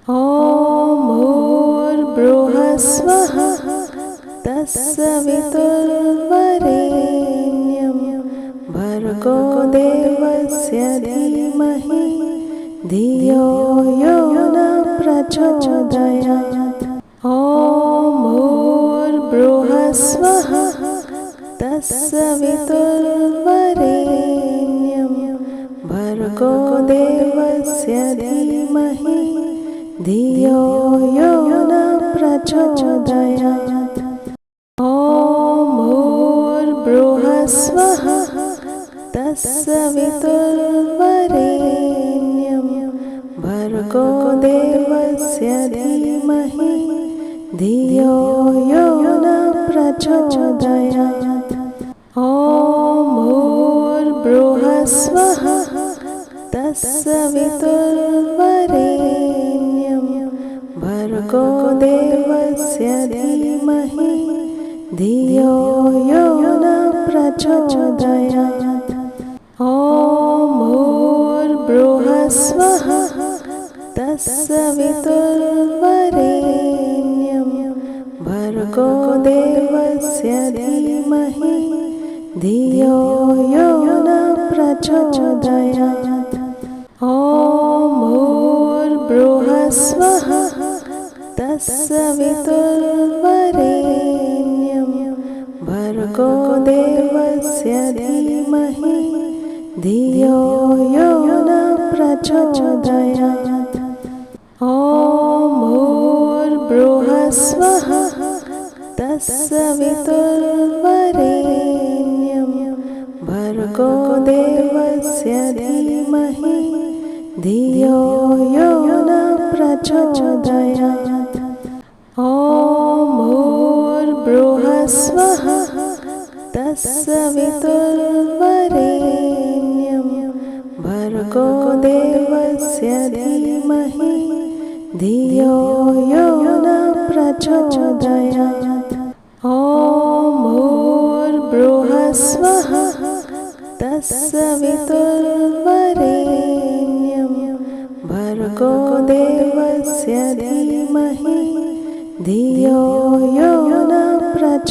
ॐ भूर्भुवस्वः तत्सवितुर्वरेण्यं भर्गो देवस्य धीमहि धियो यो न प्रचोदयात्। ॐ भूर्भुवस्वः तत्सवितुर्वरेण्यं भर्गो देवस्य धीमहि धियो यो न प्रचोदयात्। ॐ भूर्भुवस्वः तत्सवितुर्वरेण्यं भर्गो देवस्य धीमहि धियो यो न प्रचोदयात्। ॐ भूर्भुवस्वः तत्सवितुर्वरेण्यं भर्गो देवस्य धीमहि धियो यो न प्रचोदयात्। ॐ भूर्भुवस्वः तत्सवितुर्वरेण्यं भर्गो देवस्य धीमहि धियो यो न प्रचोदयात्। ॐ भूर्भुवस्वः तत्सवितुर्वरेण्यं भर्गो देवस्य धीमहि धियो यो न प्रचोदयात्। ॐ भूर्भुवस्वः तत्सवितुर्वरेण्यं भर्गो देवस्य धीमहि धियो यो न प्रचोदयात्। ॐ भूर्भुवस्वः तत्सवितुर्वरेण्यं भर्गो देवस्य धीमहि धियो यो न प्रचोदयात्। ॐ भूर्भुवस्वः तत्सवितुर्वरेण्यं भर्गो देवस्य धीमहि धियो यो न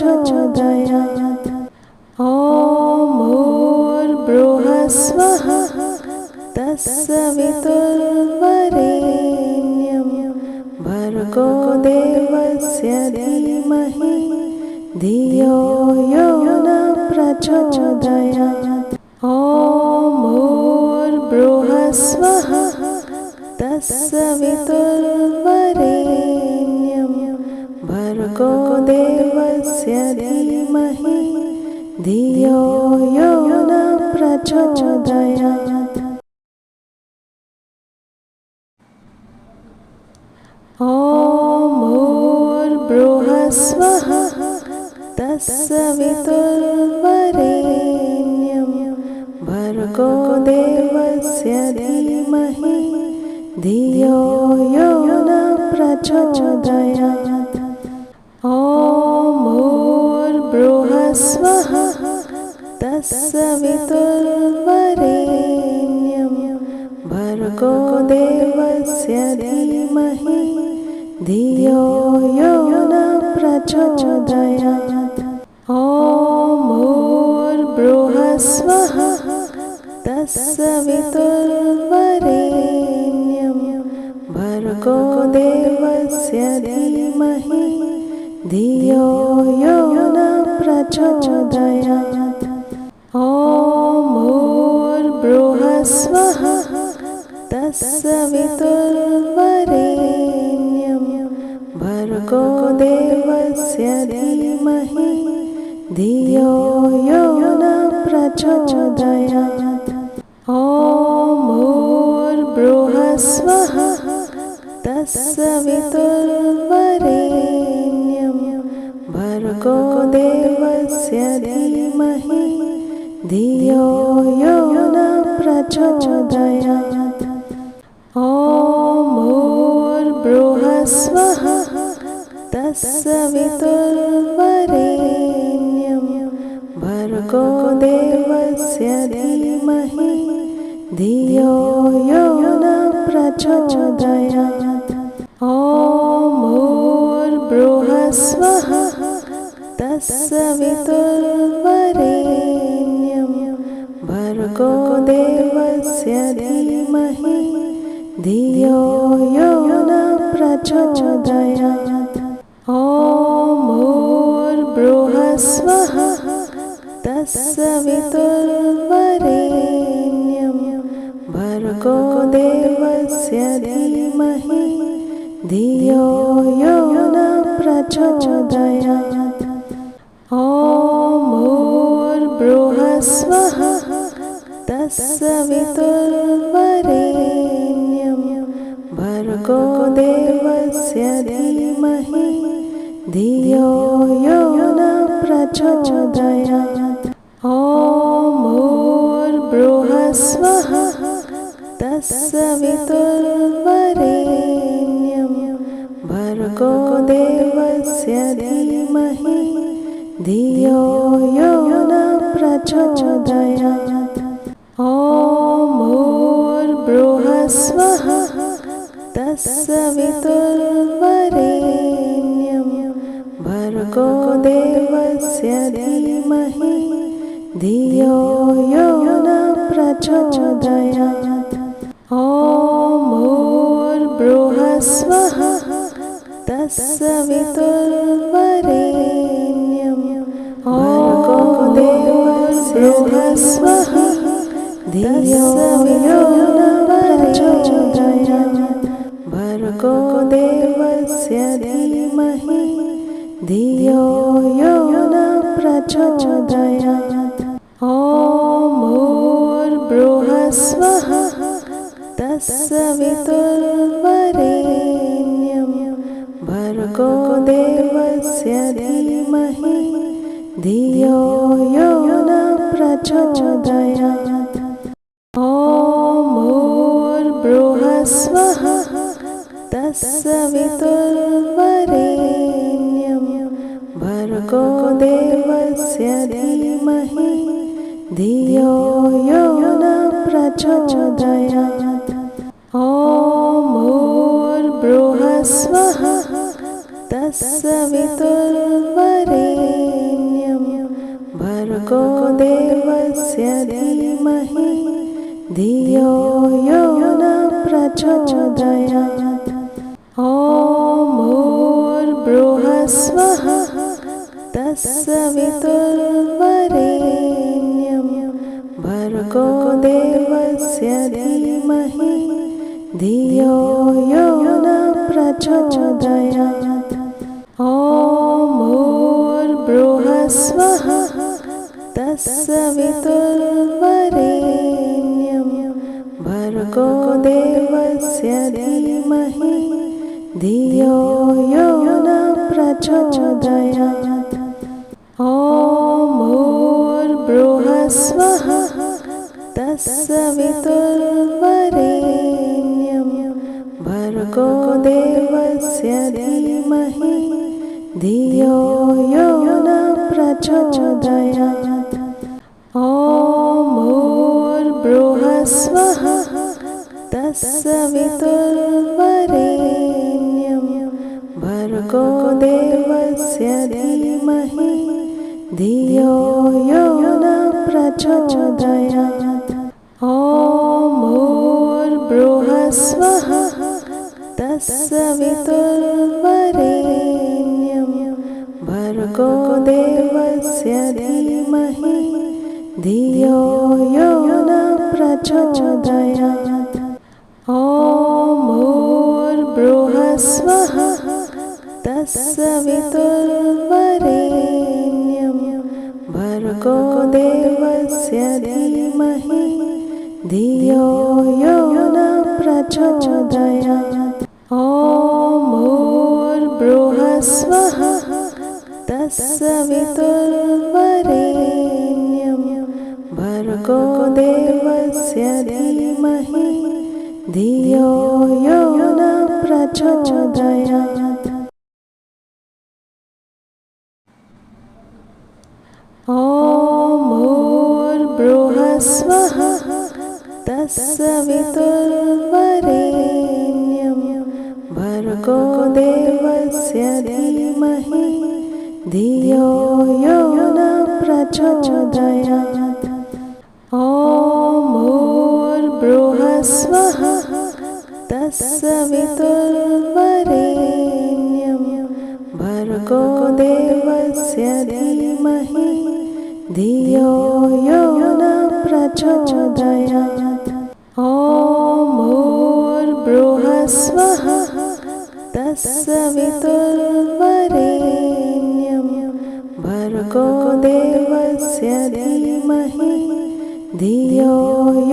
प्रचोदयात्। ॐ भूर्भुवस्वः तत्सवितुर्वरेण्यं भर्गो देवस्य धीमहि धियो यो न प्रचोदयात्। ॐ भूर्भुवस्वः तत्सवितुर्वरेण्यं भर्गो देवस्य धीमहि धियो यो न प्रचोदयात्। ॐ भूर्भुवस्वः तत्सवितुर्वरेण्यं भर्गो देवस्य धीमहि धियो यो न प्रचोदयात्। ॐ भूर्भुवस्वः तत्सवितुर्वरेण्यं भर्गो देवस्य धीमहि धियो यो न प्रचोदयात्। ॐ भूर्भुवस्वः तत्सवितुर्वरेण्यं भर्गो देवस्य धीमहि धियो यो न प्रचोदयात्। ॐ भूर्भुवस्वः तत्सवितुर्वरेण्यं भर्गो देवस्य धीमहि धियो यो न प्रचोदयात्। ॐ भूर्भुवस्वः तत्सवितुर्वरेण्यं भर्गो देवस्य धीमहि धियो यो न प्रचोदयात्। ॐ भूर्भुवस्वः तत्सवितुर्वरेण्यं भर्गो देवस्य धीमहि धियो यो न प्रचोदयात्। प्रचोदयात्। ॐ भूर्भुवस्सुवः तत्सवितुर्वरेण्यं भर्गो देवस्य धीमहि धियो यो न प्रचोदयात्। ॐ भूर्भुवस्सुवः तत्सवितुर्वरेण्यं भर्गो देवस्य धीमहि धियो यो न प्रचोदयात्। ॐ भूर्भुवस्सुवः तत्सवितुर्वरेण्यं भर्गो देवस्य धीमहि धियो यो न प्रचोदयात्। ॐ भूर्भुवस्सुवः तत्सवितुर्वरेण्यं भर्गो देवस्य धीमहि धियो यो न प्रचोदयात्। ॐ भूर्भुवस्सुवः तत्सवितुर्वरेण्यं भर्गो देवस्य धीमहि धियो यो न प्रचोदयात्। भर्गो देवस्य धीमहि धियो यो न प्रचोदयात्। ॐ भूर्भुवस्सुवः तत्सवितुर्वरेण्यं भर्गो देवस्य धीमहि धियो यो न प्रचोदयात्। ॐ भूर्भुवस्सुवः तत्सवितुर्वरेण्यं भर्गो देवस्य धीमहि धियो यो न प्रचोदयात्। ॐ भूर्भुवस्सुवः तत्सवितुर्वरेण्यं भर्गो देवस्य धीमहि धियो यो न प्रचोदयात्। ॐ भूर्भुवस्सुवः तत्सवितुर्वरेण्यं भर्गो देवस्य धीमहि धियो यो न प्रचोदयात्। ॐ भूर्भुवस्सुवः तत्सवितुर्वरेण्यं भर्गो देवस्य धीमहि धियो यो न प्रचोदयात्। ॐ भूर्भुवस्सुवः तत्सवितुर्वरेण्यं भर्गो देवस्य धीमहि धियो यो न प्रचोदयात्। ॐ भूर्भुवस्सुवः तत्सवितुर्वरेण्यं भर्गो देवस्य धीमहि धियो यो न प्रचोदयात्। ॐ भूर्भुवस्सुवः तत्सवितुर्वरेण्यं भर्गो देवस्य धीमहि धियो यो न प्रचोदयात्। ॐ भूर्भुवस्सुवः तत्सवितुर्वरेण्यं भर्गो देवस्य धीमहि धियो यो न प्रचोदयात्। ॐ भूर्भुवस्सुवः तत्सवितुर्वरेण्यं भर्गो देवस्य धीमहि धियो यो न प्रचोदयात्। ॐ भूर्भुवस्सुवः तत्सवितुर्वरेण्यं भर्गो देवस्य धीमहि धियो यो न प्रचोदयात्। ॐ भूर्भुवस्सुवः तत्सवितुर्वरेण्यं भर्गो देवस्य धीमहि धियो यो न प्रचोदयात्। ॐ भूर्भुवस्वः तत्सवितुर्वरेण्यं भर्गो देवस्य धीमहि धियो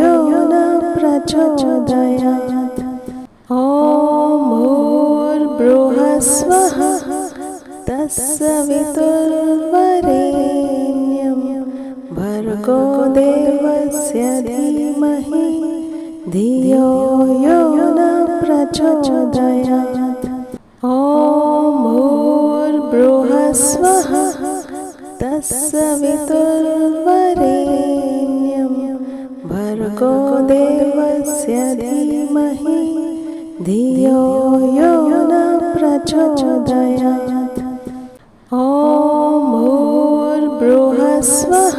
यो न प्रचोदयात्। ॐ भूर्भुवस्वः तत्सवितुर्वरेण्यं भर्गो देवस्य धीमहि धियो यो न प्रचोदयात्। ॐ भूर्भुवस्वः तत्सवितुर्वरेण्यं भर्गो देवस्य धीमहि धियो यो न प्रचोदयात्। ॐ भूर्भुवस्वः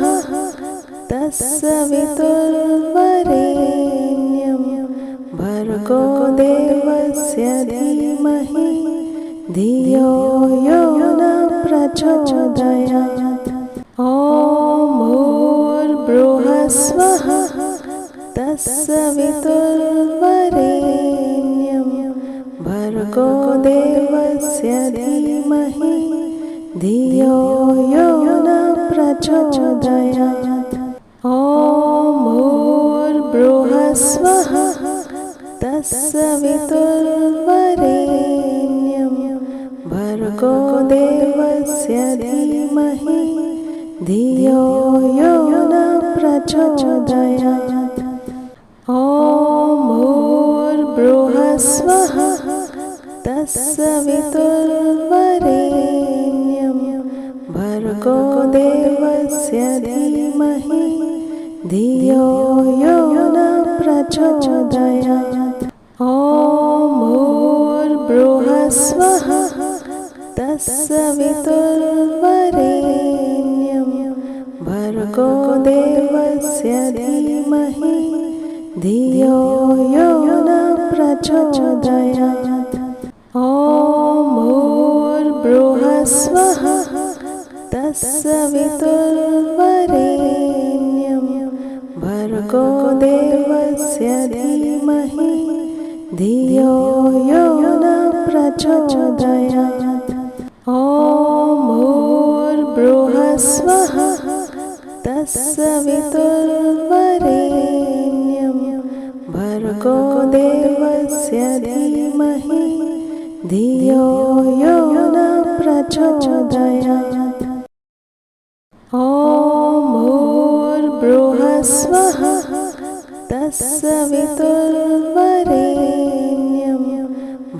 तत्सवितुर्वरेण्यं भर्गो देवस्य धीमहि धियो यो न प्रचोदयात्। ॐ भूर्भुवस्वः तत्सवितुर्वरेण्यं भर्गो देवस्य धीमहि धियो यो न प्रचोदयात्। ॐ भूर्भुवस्वः तत्सवितुर्वरेण्यं भर्गो देवस्य धीमहि धियो यो न प्रचोदयात्। ॐ भूर्भुवस्वः तत्सवितुर्वरेण्यं भर्गो देवस्य धीमहि धियो यो न प्रचोदयात्। ॐ भूर्भुवस्वः तत्सवितुर्वरेण्यं भर्गो देवस्य धीमहि धियो यो न प्रचोदयात्। ॐ भूर्भुवस्वः तत्सवितुर्वरेण्यं भर्गो देवस्य धीमहि धियो यो न प्रचोदयात्। ॐ भूर्भुवस्वः तत्सवितुर्वरेण्यं भर्गो देवस्य धीमहि धियो यो न प्रचोदयात्। ॐ भूर्भुवस्वः तत्सवितुर्वरेण्यं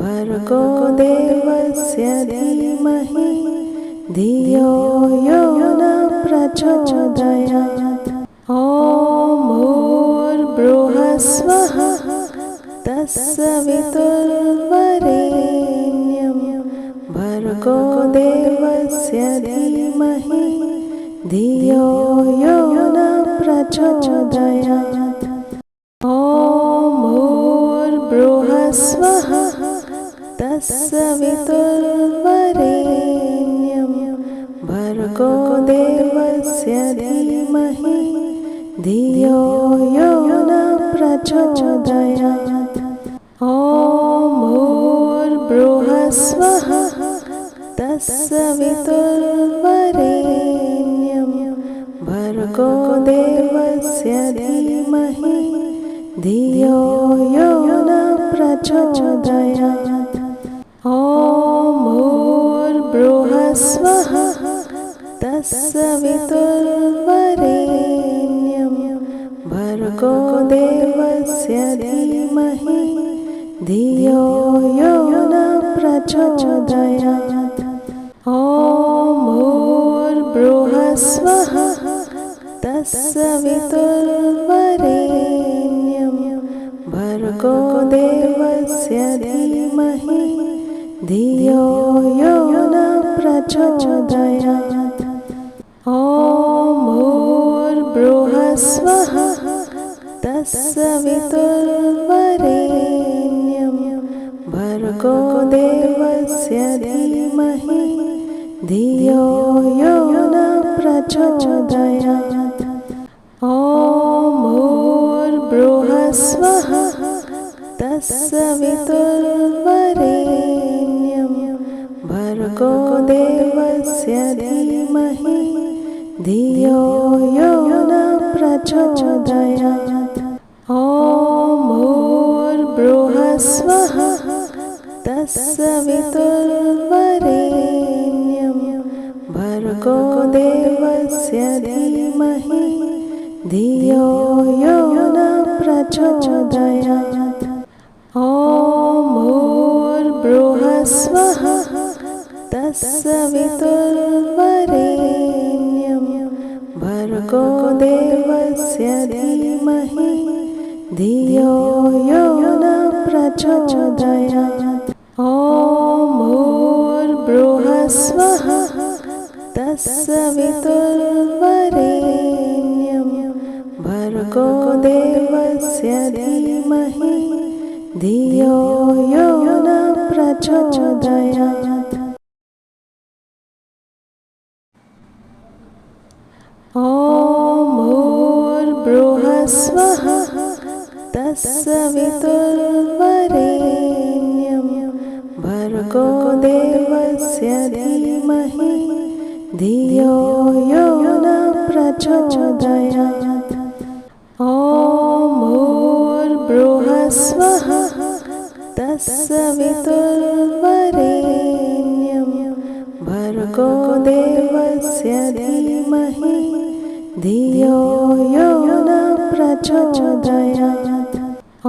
भर्गो देवस्य धीमहि धियो यो न प्रचोदयात्। ॐ भूर्भुवस्वः तत्सवितुर्वरेण्यं भर्गो देवस्य धीमहि धियो यो न प्रचोदयात्। ॐ भूर्भुवस्वः तत्सवितुर्वरेण्यं भर्गो देवस्य धीमहि धियो यो न प्रचोदयात्। ॐ भूर्भुवस्वः तत्सवितुर्वरेण्यं भर्गो देवस्य धीमहि धियो यो न प्रचोदयात्। ॐ भूर्भुवस्वः तत्सवितुर्वरेण्यं भर्गो देवस्य धीमहि धियो यो न प्रचोदयात्। ॐ भूर्भुवस्वः तत्सवितुर्वरेण्यं भर्गो देवस्य धीमहि धियो यो न प्रचोदयात्। ॐ भूर्भुवस्वः तत्सवितुर्वरेण्यं भर्गो देवस्य धीमहि धियो यो न प्रचोदयात्। ॐ भूर्भुवस्वः तत्सवितुर्वरेण्यं भर्गो देवस्य धीमहि धियो यो न प्रचोदयात्। ॐ भूर्भुवस्वः तत्सवितुर्वरेण्यं भर्गो देवस्य धीमहि धियो यो न प्रचोदयात्। ॐ भूर्भुवस्वः तत्सवितुर्वरेण्यं भर्गो देवस्य धीमहि धियो यो न प्रचोदयात्। ॐ भूर्भुवस्वः तत्सवितुर्वरेण्यं भर्गो देवस्य धीमहि धियो यो न प्रचोदयात्। ॐ भूर्भुवस्वः तत्सवितुर्वरेण्यं भर्गो देवस्य धीमहि धियो यो न प्रचोदयात्। ॐ भूर्भुवस्वः तत्सवितुर्वरेण्यं भर्गो देवस्य धीमहि धियो यो न प्रचोदयात्। ॐ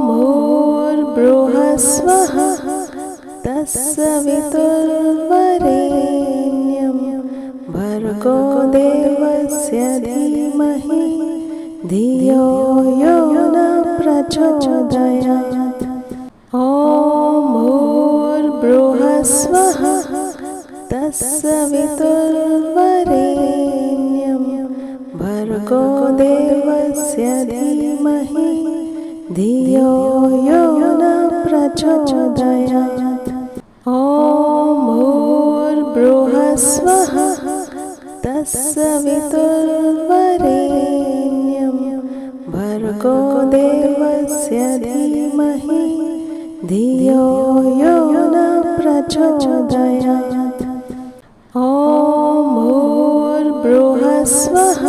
भूर्भुवस्वः तत्सवितुर्वरेण्यं भर्गो देवस्य धीमहि धियो यो न प्रचोदयात्। ॐ भूर्भुवस्वः तत्सवितुर्वरेण्यं भर्गो देवस्य धीमहि धियो यो न प्रचोदयात्। ॐ भूर्भुवस्वः तत्सवितुर्वरेण्यं भर्गो देवस्य धीमहि धियो यो न प्रचोदयात्। ॐ भूर्भुवस्वः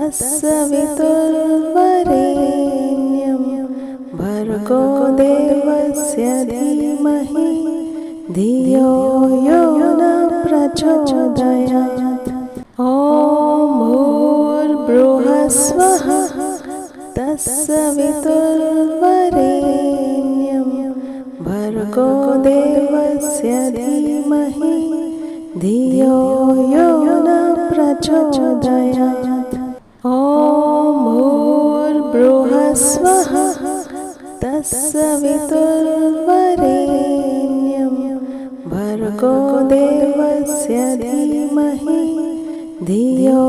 तत्सवितुर्वरेण्यं भर्गो देवस्य धीमहि धियो यो न प्रचोदयात्। ॐ भूर्भुवस्वः तत्सवितुर्वरेण्यं भर्गो देवस्य धीमहि धियो यो न प्रचोदयात्। ॐ भूर्भुवस्वः तत्सवितुर्वरेण्यं भर्गो देवस्य धीमहि धियो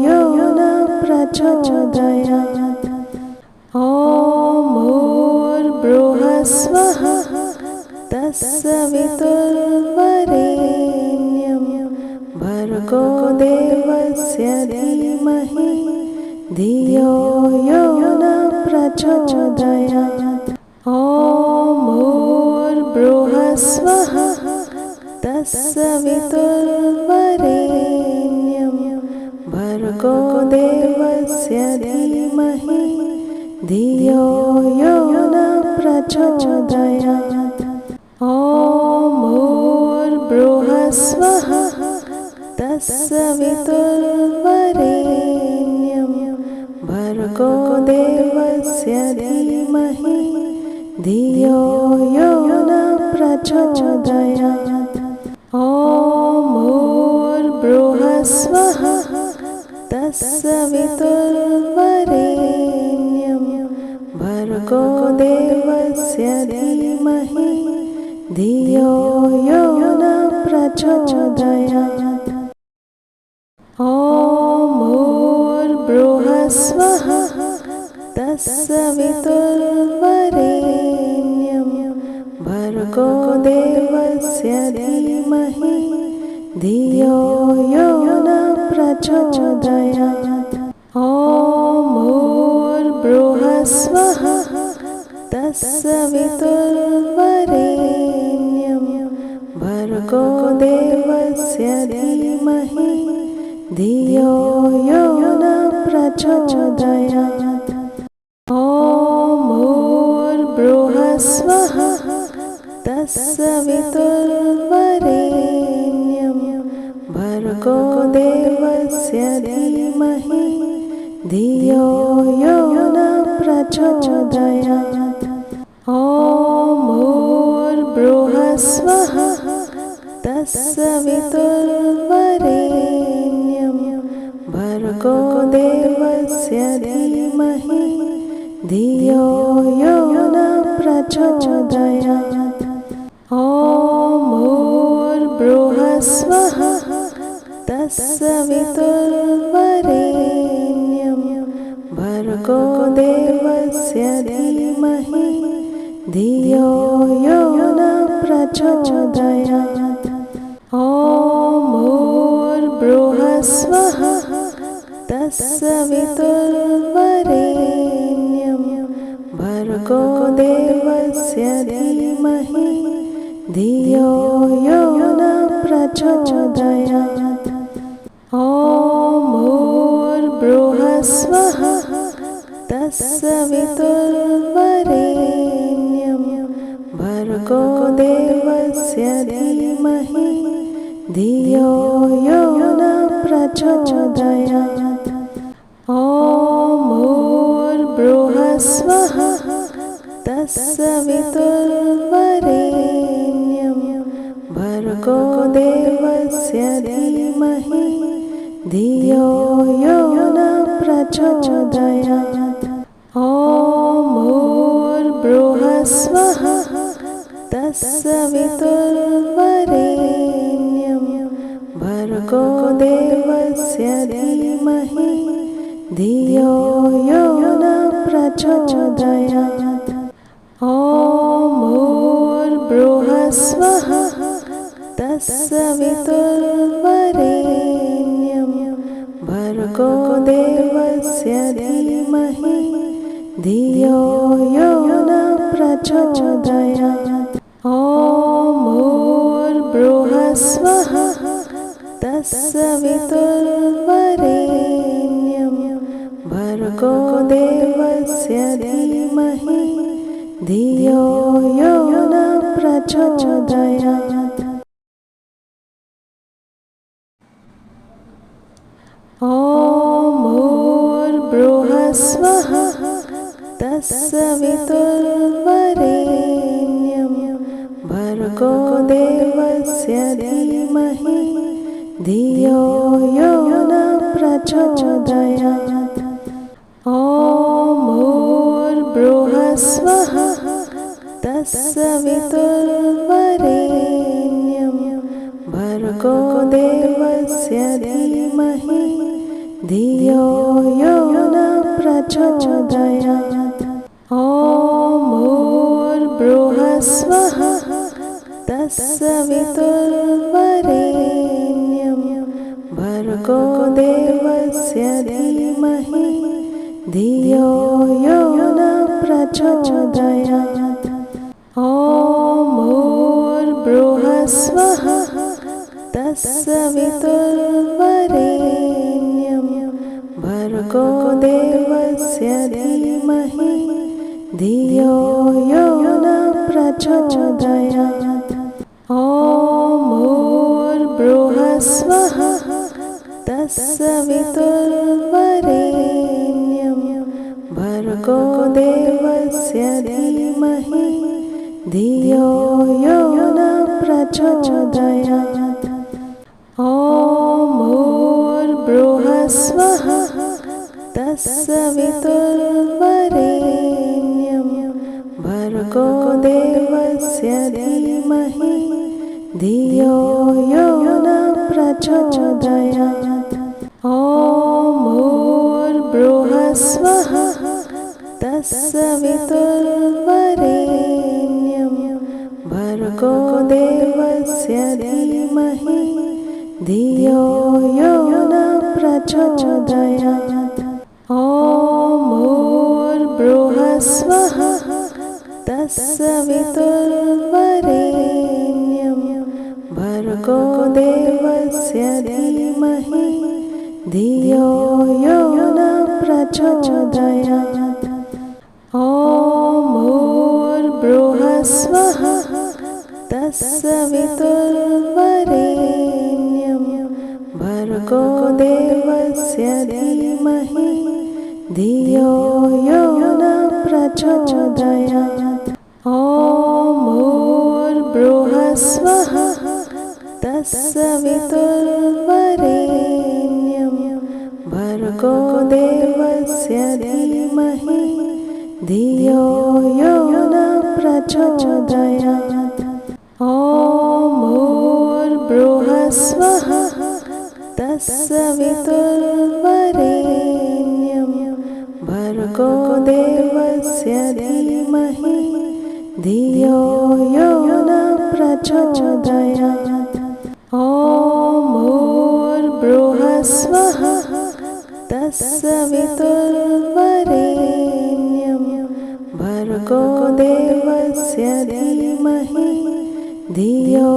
यो न प्रचोदयात्। ॐ भूर्भुवस्वः तत्सवितुर्वरेण्यं भर्गो देवस्य धीमहि धियो यो न प्रचोदयात्। ॐ भूर्भुवस्वः तत्सवितुर्वरेण्यं भर्गो देवस्य धीमहि धियो यो न प्रचोदयात्। ॐ भूर्भुवस्वः तत्सवितुर्वरेण्यं भर्गो देवस्य धीमहि धियो यो न प्रचोदयात्। ॐ भूर्भुवस्वः तत्सवितुर्वरेण्यं भर्गो देवस्य धीमहि धियो यो न प्रचोदयात्। ॐ भूर्भुवस्वः तत्सवितुर्वरेण्यं भर्गो देवस्य धीमहि धियो यो न प्रचोदयात्। ॐ भूर्भुवस्सुवः तत्सवितुर्वरेण्यं भर्गो देवस्य धीमहि धियो यो न प्रचोदयात्। ॐ भूर्भुवस्सुवः तत्सवितुर्वरेण्यं भर्गो देवस्य धीमहि धियो यो न प्रचोदयात्। ॐ भूर्भुवस्सुवः तत्सवितुर्वरेण्यं भर्गो देवस्य धीमहि धियो यो न प्रचोदयात्। ॐ भूर्भुवस्सुवः तत्सवितुर्वरेण्यं भर्गो देवस्य धीमहि धियो यो न प्रचोदयात्। ॐ भूर्भुवस्सुवः तत्सवितुर्वरेण्यं भर्गो देवस्य धीमहि धियो यो न प्रचोदयात्। ॐ भूर्भुवस्सुवः तत्सवितुर्वरेण्यं भर्गो देवस्य धीमहि धियो यो न प्रचोदयात्। ॐ भूर्भुवस्सुवः तत्सवितुर्वरेण्यं भर्गो देवस्य धीमहि धियो यो न प्रचोदयात्। ॐ भूर्भुवस्सुवः तत्सवितुर्वरेण्यं भर्गो देवस्य धीमहि धियो यो न प्रचोदयात्। ॐ भूर्भुवस्सुवः तत्सवितुर्वरेण्यं भर्गो देवस्य धीमहि धियो यो न प्रचोदयात्। ॐ भूर्भुवस्सुवः तत्सवितुर्वरेण्यं भर्गो देवस्य धीमहि धियो यो न प्रचोदयात्। ॐ भूर्भुवस्सुवः तत्सवितुर्वरेण्यं भर्गो देवस्य धीमहि धियो यो न प्रचोदयात्। ॐ भूर्भुवस्सुवः तत्सवितुर्वरेण्यं भर्गो देवस्य धीमहि धियो यो न प्रचोदयात्। ॐ भूर्भुवस्सुवः तत्सवितुर्वरेण्यं भर्गो देवस्य धीमहि धियो यो न प्रचोदयात्। ॐ भूर्भुवस्सुवः तत्सवितुर्वरेण्यं भर्गो देवस्य धीमहि धियो यो न प्रचोदयात्। ॐ भूर्भुवस्सुवः तत्सवितुर्वरेण्यं भर्गो देवस्य धीमहि धियो यो न प्रचोदयात्। ॐ भूर्भुवस्सुवः तत्सवितुर्वरेण्यं भर्गो देवस्य धीमहि धियो यो न प्रचोदयात्। ॐ भूर्भुवस्सुवः तत्सवितुर्वरेण्यं भर्गो देवस्य धीमहि धियो यो न प्रचोदयात्। ॐ भूर्भुवस्वः तत्सवितुर्वरेण्यं भर्गो देवस्य धीमहि धियो यो न प्रचोदयात्। ॐ भूर्भुवस्वः तत्सवितुर्वरेण्यं भर्गो देवस्य धीमहि धियो यो न प्रचोदयात्। ॐ भूर्भुवस्वः तत्सवितुर्वरेण्यं भर्गो देवस्य धीमहि धियो यो न प्रचोदयात्। ॐ भूर्भुवस्वः तत्सवितुर्वरेण्यं भर्गो देवस्य धीमहि धियो यो न प्रचोदयात्। ॐ भूर्भुवस्वः तत्सवितुर्वरेण्यं भर्गो देवस्य धीमहि धियो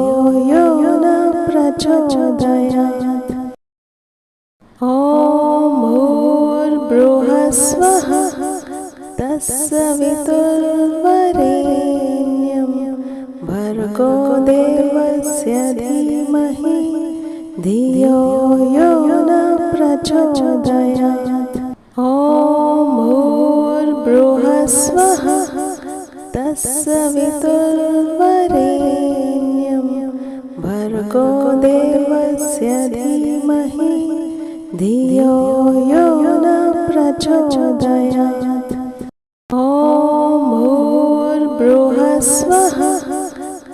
यो न प्रचोदयात्। ॐ भूर्भुवस्वः तत्सवितुर्वरेण्यं भर्गो देवस्य धीमहि धियो यो न प्रचोदयात्। ॐ भूर्भुवस्वः तत्सवितुर्वरेण्यं भर्गो देवस्य धीमहि धियो यो न प्रचोदयात्। ॐ भूर्भुवस्वः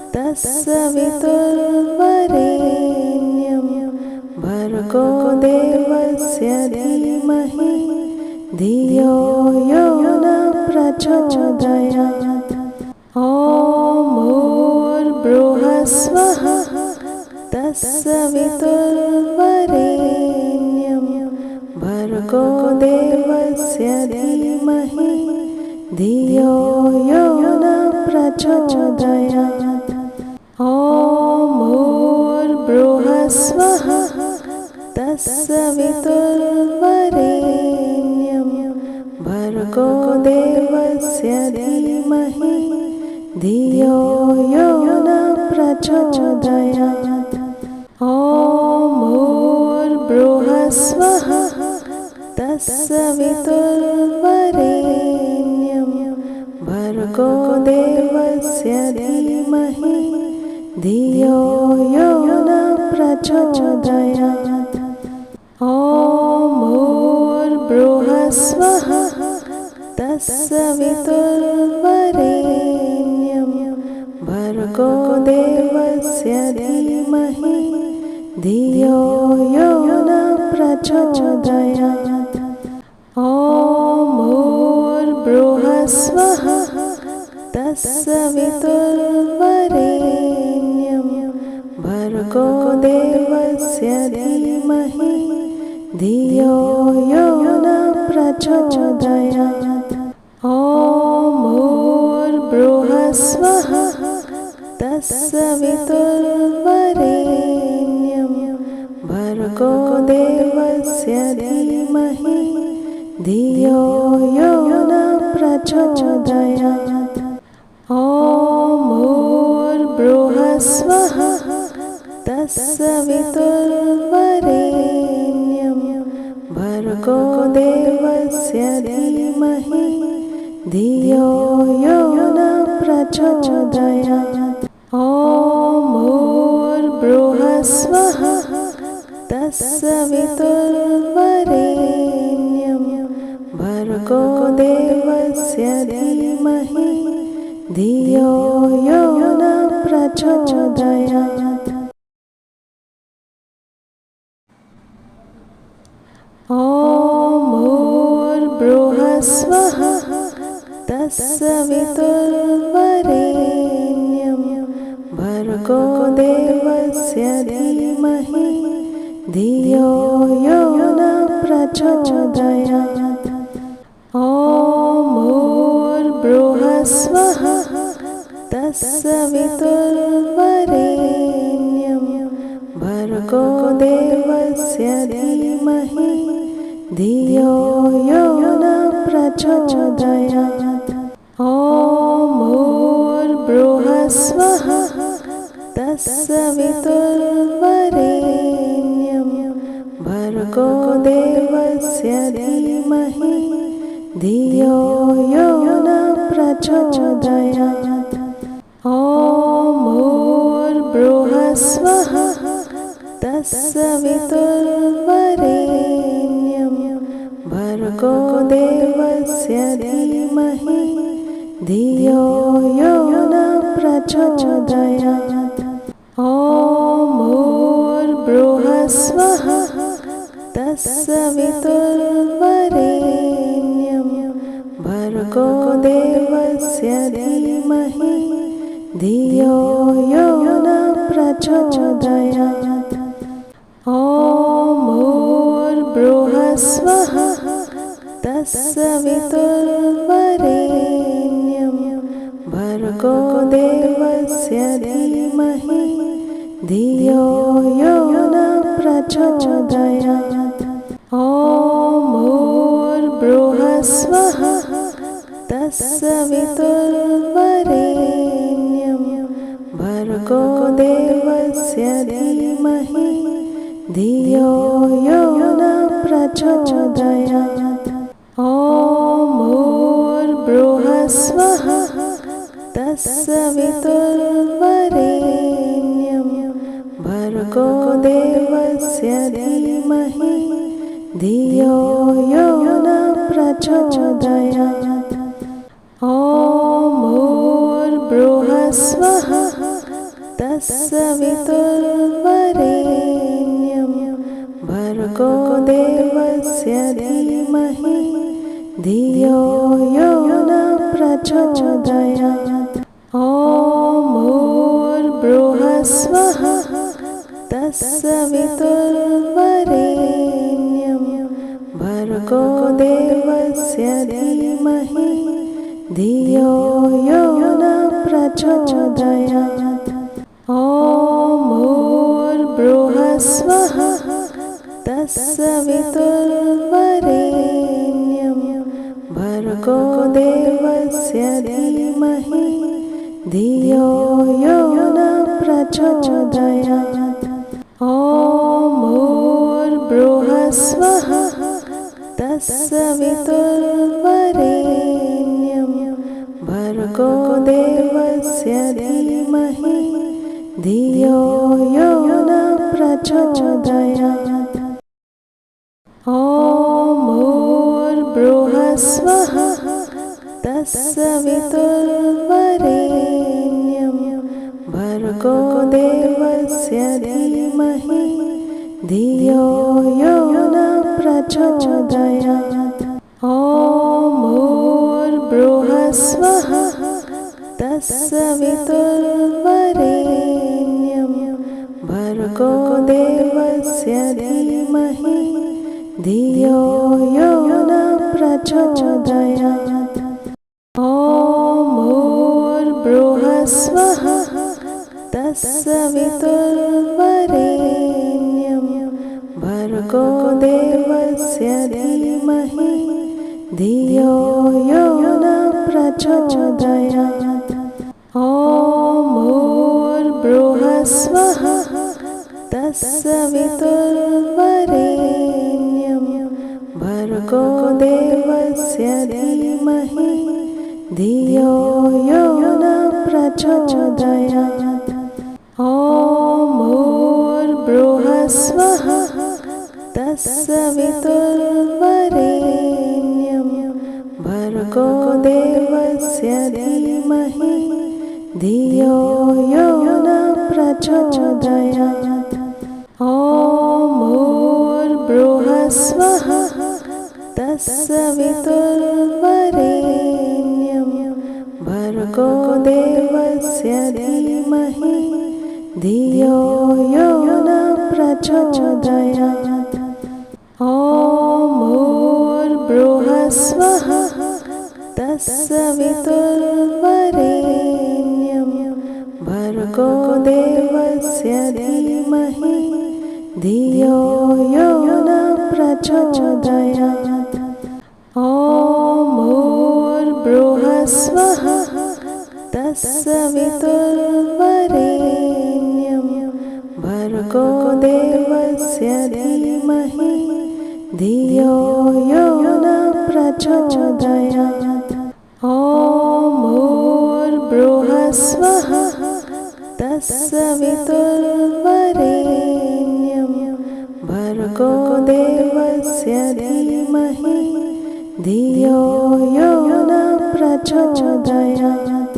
तत्सवितुर्वरेण्यं भर्गो देवस्य धीमहि धियो यो न प्रचोदयात्। ॐ भूर्भुवस्वः तत्सवितुर्वरेण्यं भर्गो देवस्य धीमहि धियो यो न प्रचोदयात्। ॐ भूर्भुवस्वः तत्सवितुर्वरेण्यं भर्गो देवस्य धीमहि धियो यो न प्रचोदयात्। ॐ भूर्भुवस्वः तत्सवितुर्वरेण्यं भर्गो देवस्य धीमहि धियो यो न प्रचोदयात्। ॐ भूर्भुवस्वः तत्सवितुर्वरेण्यं भर्गो देवस्य धीमहि धियो यो न प्रचोदयात्। ॐ भूर्भुवस्वः तत्सवितुर्वरेण्यं भर्गो देवस्य धीमहि धियो यो न प्रचोदयात्। ॐ भूर्भुवस्वः तत्सवितुर्वरेण्यं भर्गो देवस्य धीमहि धियो यो न प्रचोदयात्। ॐ भूर्भुवस्वः तत्सवितुर्वरेण्यं भर्गो देवस्य धीमहि धियो यो न प्रचोदयात्। ॐ भूर्भुवस्वः तत्सवितुर्वरेण्यं भर्गो देवस्य धीमहि धियो यो न प्रचोदयात्। ॐ भूर्भुवस्वः तत्सवितुर्वरेण्यं भर्गो देवस्य धीमहि धियो यो न प्रचोदयात्। ॐ भूर्भुवस्वः तत्सवितुर्वरेण्यं भर्गो देवस्य धीमहि धियो यो न प्रचोदयात्। ॐ भूर्भुवस्वः तत्सवितुर्वरेण्यं भर्गो देवस्य धीमहि धियो यो न प्रचोदयात्। ॐ भूर्भुवस्वः तत्सवितुर्वरेण्यं भर्गो देवस्य धीमहि धियो यो न प्रचोदयात्। ॐ भूर्भुवस्वः तत्सवितुर्वरेण्यं भर्गो देवस्य धीमहि धियो यो न प्रचोदयात्। ॐ भूर्भुवस्वः तत्सवितुर्वरेण्यं भर्गो देवस्य धीमहि धियो यो न प्रचोदयात्। ॐ भूर्भुवस्वः तत्सवितुर्वरेण्यं भर्गो देवस्य धीमहि धियो यो न प्रचोदयात्। ॐ भूर्भुवस्वः तत्सवितुर्वरेण्यं भर्गो देवस्य धीमहि धियो यो न प्रचोदयात्। ॐ भूर्भुवस्वः तत्सवितुर्वरेण्यं भर्गो देवस्य धीमहि धियो यो न प्रचोदयात्। ॐ भूर्भुवस्वः तत्सवितुर्वरेण्यं भर्गो देवस्य धीमहि धियो यो न प्रचोदयात्। ॐ भूर्भुवस्वः तत्सवितुर्वरेण्यं भर्गो देवस्य धीमहि धियो यो न प्रचोदयात्। ॐ भूर्भुवस्वः तत्सवितुर्वरेण्यं भर्गो देवस्य धीमहि धियो यो न प्रचोदयात्। ॐ भूर्भुवस्वः तत्सवितुर्वरेण्यं भर्गो देवस्य धीमहि धियो यो न प्रचोदयात्। ॐ भूर्भुवस्वः तत्सवितुर्वरेण्यं भर्गो देवस्य धीमहि धियो यो न प्रचोदयात्। ॐ भूर्भुवस्वः तत्सवितुर्वरेण्यं भर्गो देवस्य धीमहि धियो यो न प्रचोदयात्। ॐ भूर्भुवस्वः तत्सवितुर्वरेण्यं भर्गो देवस्य धीमहि धियो यो न प्रचोदयात्। ॐ भूर्भुवस्वः तत्सवितुर्वरेण्यं भर्गो देवस्य धीमहि धियो यो न प्रचोदयात्। ॐ भूर्भुवस्वः तत्सवितुर्वरेण्यं भर्गो देवस्य धीमहि धियो यो न प्रचोदयात्। प्रचोदयात्। ॐ भूर्भुवस्वः तत्सवितुर्वरेण्यं भर्गो देवस्य धीमहि धियो यो न प्रचोदयात्। ॐ भूर्भुवस्वः तत्सवितुर्वरेण्यं भर्गो देवस्य धीमहि धियो यो न प्रचोदयात्। ॐ भूर्भुवस्वः तत्सवितुर्वरेण्यं भर्गो देवस्य धीमहि धियो यो न प्रचोदयात्।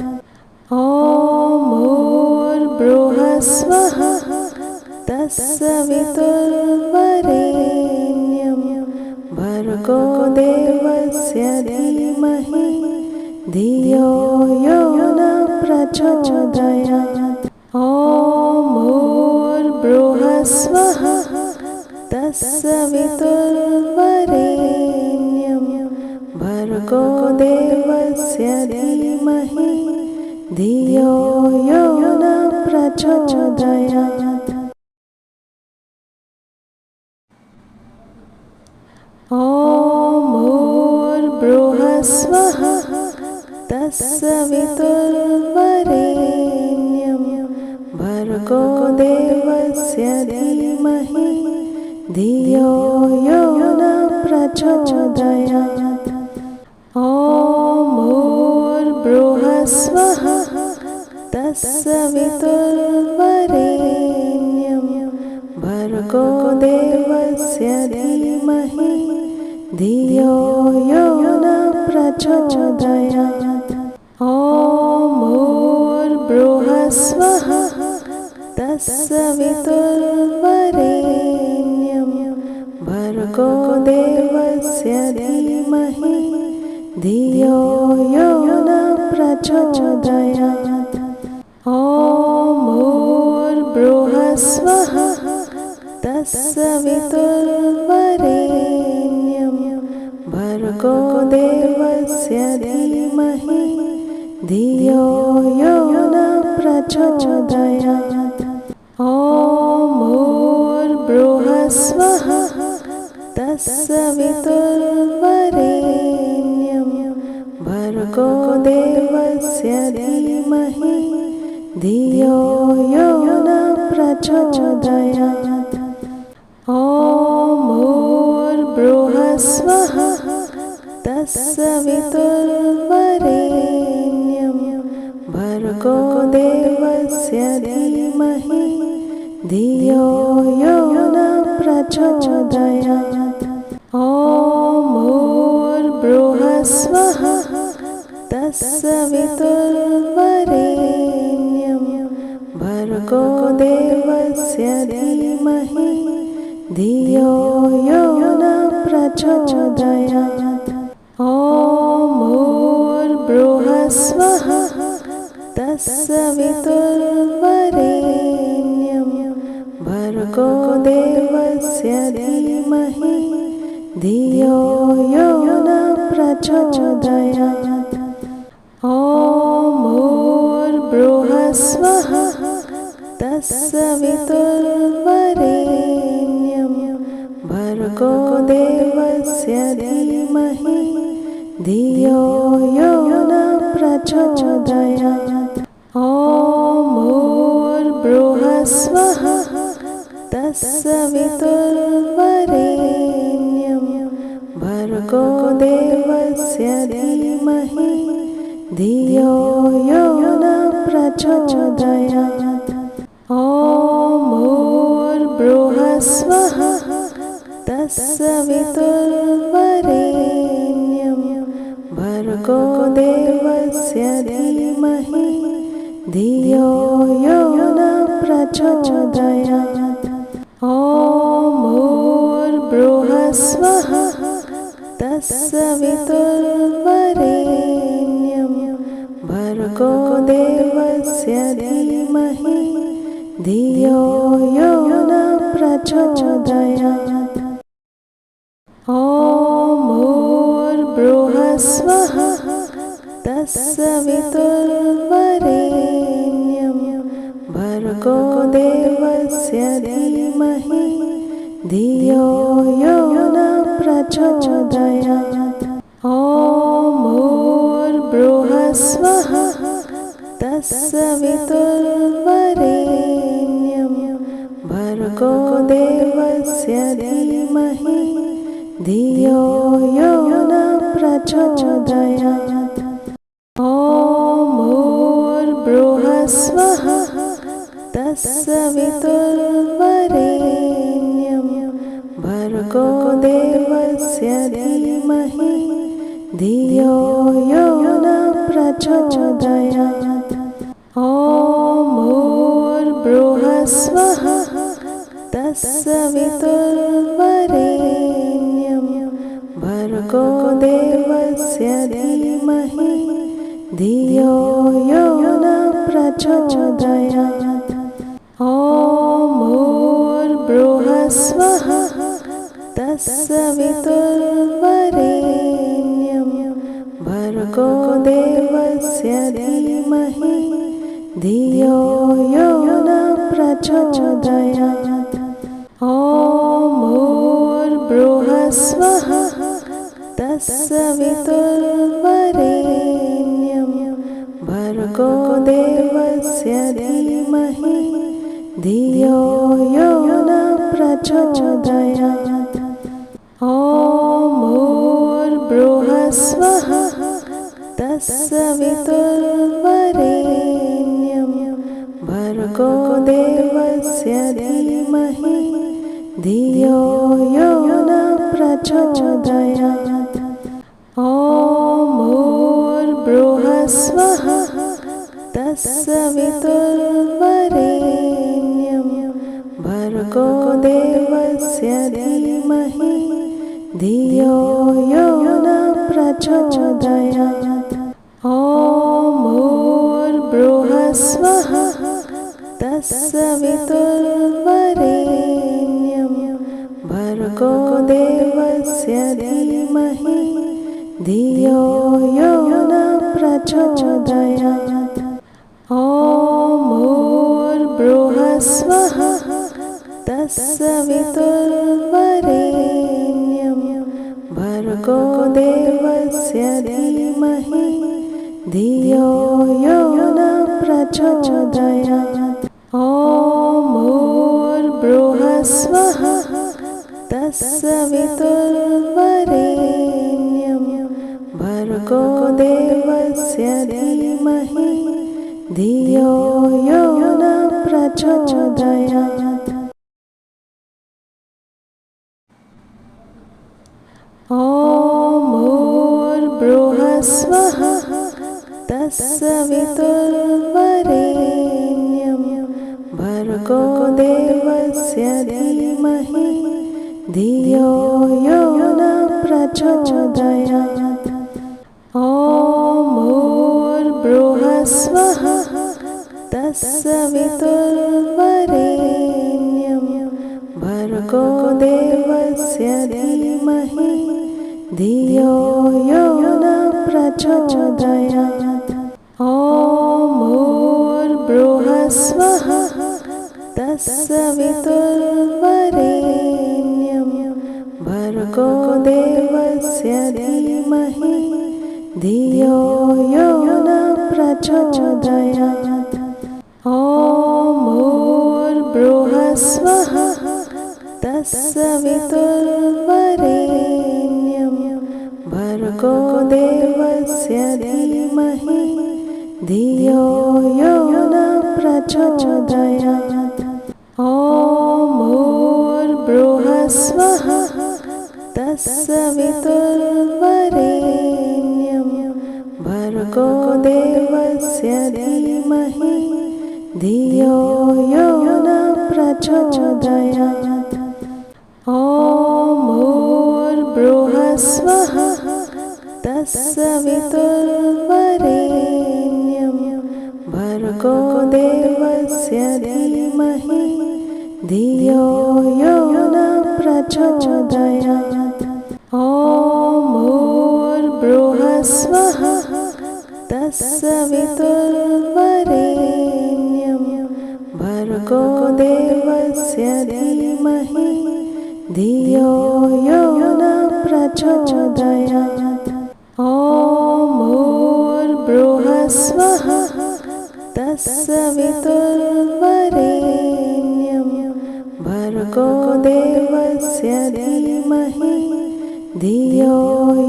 ॐ भूर्भुवस्वः तत्सवितुर्वरेण्यं भर्गो देवस्य धीमहि धियो यो न प्रचोदयात्। ॐ भूर्भुवस्वः तत्सवितुर्वरेण्यं भर्गो देवस्य धीमहि धियो यो न प्रचोदयात्। ॐ भूर्भुवस्वः तत्सवितुर्वरेण्यं भर्गो देवस्य धीमहि धियो यो न प्रचोदयात्। ॐ भूर्भुवस्वः तत्सवितुर्वरेण्यं भर्गो देवस्य धीमहि धियो यो न प्रचोदयात्। ॐ भूर्भुवस्वः तत्सवितुर्वरेण्यं भर्गो देवस्य धीमहि धियो यो न प्रचोदयात्। ॐ भूर्भुवस्वः तत्सवितुर्वरेण्यं भर्गो देवस्य धीमहि धियो यो न प्रचोदयात्। ॐ भूर्भुवस्वः तत्सवितुर्वरेण्यं भर्गो देवस्य धीमहि धियो यो न प्रचोदयात्। ॐ भूर्भुवस्वः तत्सवितुर्वरेण्यं भर्गो देवस्य धीमहि धियो यो न प्रचोदयात्। ॐ भूर्भुवस्वः तत्सवितुर्वरेण्यं भर्गो देवस्य धीमहि धियो यो न प्रचोदयात्। ॐ भूर्भुवस्वः तत्सवितुर्वरेण्यं भर्गो देवस्य धीमहि धियो यो न प्रचोदयात्। ॐ भूर्भुवस्वः तत्सवितुर्वरेण्यं भर्गो देवस्य धीमहि धियो यो न प्रचोदयात्। ॐ भूर्भुवस्वः तत्सवितुर्वरेण्यं भर्गो देवस्य धीमहि धियो यो न प्रचोदयात्। ॐ भूर्भुवस्वः तत्सवितुर्वरेण्यं भर्गो देवस्य धीमहि धियो यो न प्रचोदयात्। ॐ भूर्भुवस्वः तत्सवितुर्वरेण्यं भर्गो देवस्य धीमहि धियो यो न प्रचोदयात्। प्रचोदयात्। ॐ भूर्भुवस्सुवः तत्सवितुर्वरेण्यं भर्गो देवस्य धीमहि धियो यो न प्रचोदयात्। ॐ भूर्भुवस्सुवः तत्सवितुर्वरेण्यं भर्गो देवस्य धीमहि धियो यो न प्रचोदयात्। ॐ भूर्भुवस्सुवः तत्सवितुर्वरेण्यं भर्गो देवस्य धीमहि धियो यो न प्रचोदयात्। ॐ भूर्भुवस्सुवः तत्सवितुर्वरेण्यं भर्गो देवस्य धीमहि धियो यो न प्रचोदयात्। ॐ भूर्भुवस्सुवः तत्सवितुर्वरेण्यं भर्गो देवस्य धीमहि धियो यो न प्रचोदयात्। ॐ भूर्भुवस्सुवः तत्सवितुर्वरेण्यं भर्गो देवस्य धीमहि धियो यो न प्रचोदयात्। ॐ भूर्भुवस्सुवः तत्सवितुर्वरेण्यं भर्गो देवस्य धीमहि धियो यो न प्रचोदयात्। ॐ भूर्भुवस्सुवः तत्सवितुर्वरेण्यं भर्गो देवस्य धीमहि धियो यो न प्रचोदयात्। ॐ भूर्भुवस्सुवः तत्सवितुर्वरेण्यं भर्गो देवस्य धीमहि धियो यो न प्रचोदयात्। ॐ भूर्भुवस्सुवः तत्सवितुर्वरेण्यं भर्गो देवस्य धीमहि धियो यो न प्रचोदयात्। ॐ भूर्भुवस्सुवः तत्सवितुर्वरेण्यं भर्गो देवस्य धीमहि धियो यो न प्रचोदयात्। ॐ भूर्भुवस्सुवः तत्सवितुर्वरेण्यं भर्गो देवस्य धीमहि धियो यो न प्रचोदयात्। ॐ भूर्भुवस्सुवः तत्सवितुर्वरेण्यं भर्गो देवस्य धीमहि धियो यो न प्रचोदयात्। ॐ भूर्भुवस्सुवः तत्सवितुर्वरेण्यं भर्गो देवस्य धीमहि धियो यो न प्रचोदयात्। ॐ भूर्भुवस्सुवः तत्सवितुर्वरेण्यं भर्गो देवस्य धीमहि धियो यो न प्रचोदयात्। ॐ भूर्भुवस्सुवः तत्सवितुर्वरेण्यं भर्गो देवस्य धीमहि धियो यो न प्रचोदयात्। ॐ भूर्भुवस्सुवः तत्सवितुर्वरेण्यं भर्गो देवस्य धीमहि धियो यो न प्रचोदयात्। ॐ भूर्भुवस्वः तत्सवितुर्वरेण्यं भर्गो देवस्य धीमहि धियो यो न प्रचोदयात्। ॐ भूर्भुवस्वः तत्सवितुर्वरेण्यं भर्गो देवस्य धीमहि धियो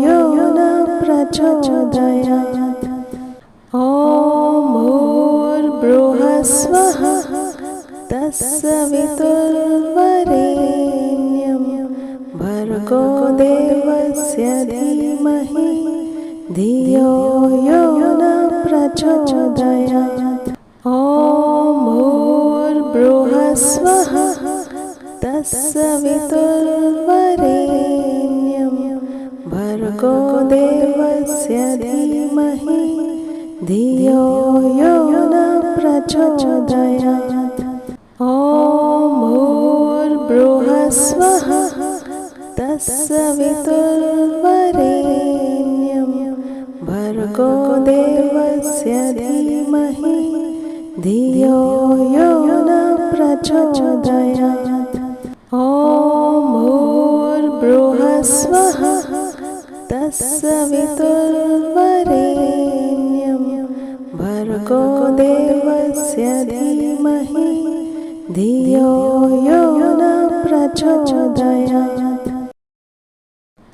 यो न प्रचोदयात्। ॐ भूर्भुवस्वः तत्सवितुर्वरेण्यं भर्गो देवस्य धीमहि धियो यो न प्रचोदयात्। ॐ भूर्भुवस्वः तत्सवितुर्वरेण्यं भर्गो देवस्य धीमहि धियो यो न प्रचोदयात्। ॐ भूर्भुवस्वः तत्सवितुर्वरेण्यं भर्गो देवस्य धीमहि धियो यो न प्रचोदयात्। ॐ भूर्भुवस्वः तत्सवितुर्वरेण्यं भर्गो देवस्य धीमहि धियो यो न प्रचोदयात्।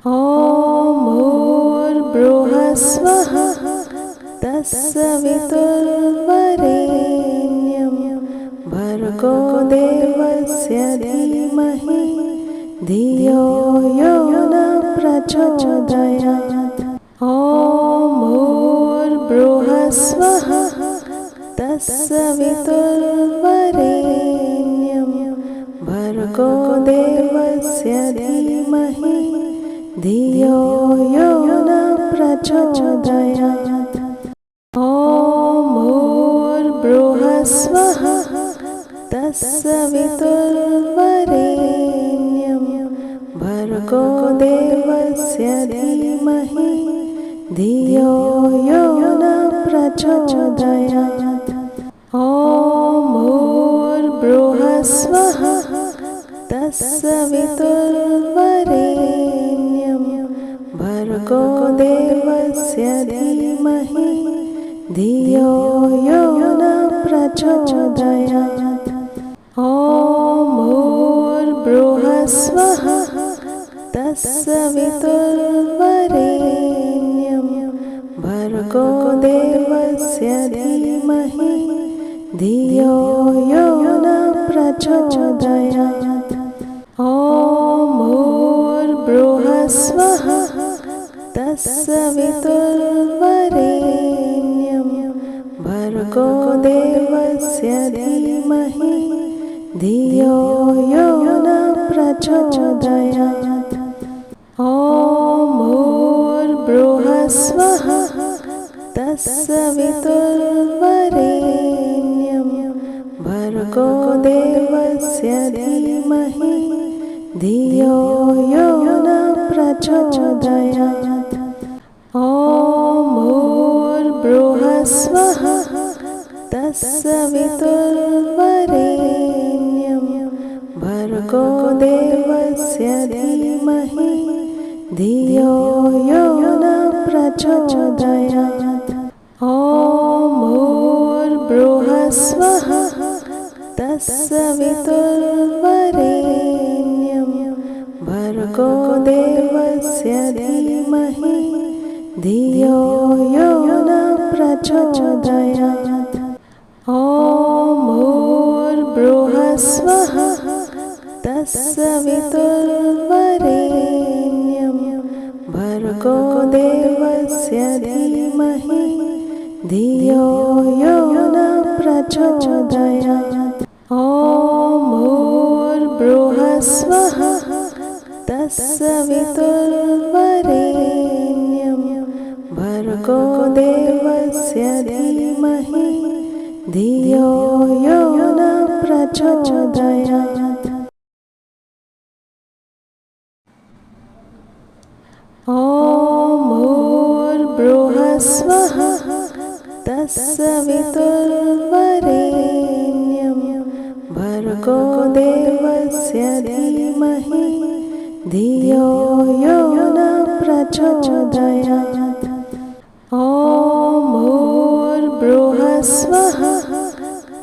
ॐ भूर्भुवस्वः तत्सवितुर्वरेण्यं भर्गो देवस्य धीमहि धियो यो न प्रचोदयात्। ॐ भूर्भुवस्वः तत्सवितुर्वरेण्यं भर्गो देवस्य धीमहि धियो यो न प्रचोदयात्। ॐ भूर्भुवस्वः तत्सवितुर्वरेण्यं भर्गो देवस्य धीमहि धियो यो न प्रचोदयात्। ॐ भूर्भुवस्वः तत्सवितुर्वरेण्यं भर्गो देवस्य धीमहि धियो यो न प्रचोदयात्। ॐ भूर्भुवस्वः तत्सवितुर्वरेण्यं भर्गो देवस्य धीमहि धियो यो न प्रचोदयात्। ॐ भूर्भुवस्वः तत्सवितुर्वरेण्यं भर्गो देवस्य धीमहि धियो यो न प्रचोदयात्। ॐ भूर्भुवस्वः तत्सवितुर्वरेण्यं भर्गो देवस्य धीमहि धियो यो न प्रचोदयात्। ॐ भूर्भुवस्वः तत्सवितुर्वरेण्यं भर्गो देवस्य धीमहि धियो यो न प्रचोदयात्। ॐ भूर्भुवस्वः तत्सवितुर्वरेण्यं भर्गो देवस्य धीमहि धियो यो न प्रचोदयात्। ॐ भूर्भुवस्वः तत्सवितुर्वरेण्यं भर्गो देवस्य धीमहि धियो यो न प्रचोदयात्। ॐ भूर्भुवस्वः तत्सवितुर्वरेण्यं भर्गो देवस्य धीमहि धियो यो न प्रचोदयात्। भूर्भुवस्वः तत्सवितुर्वरेण्यं भर्गो देवस्य धीमहि धियो यो न प्रचोदयात्। ॐ भूर्भुवस्वः